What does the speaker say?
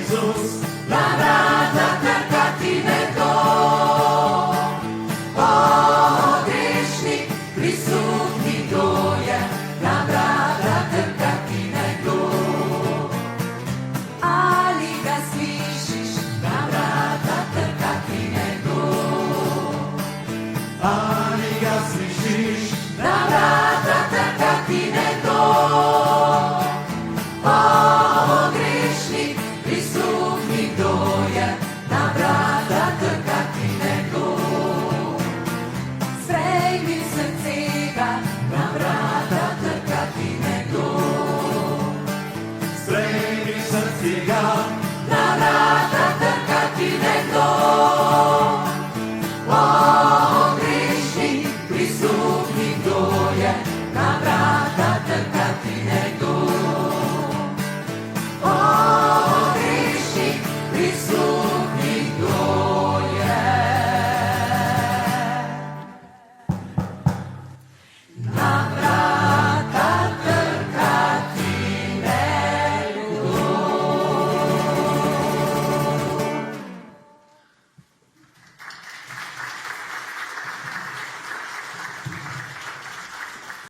Isus, na vrata trka ti nekdo. O, grešnik, prisluhni, kdo je, na vrata trka ti nekdo. Ali ga slišiš, na vrata trka ti nekdo. Ali ga slišiš, Na vrata trka ti nekdo. O, grešnik, prisluhni, kdo je, na vrata trka ti nekdo. Sprejmi srce ga, na vrata trka ti nekdo. sprejmi srce ga,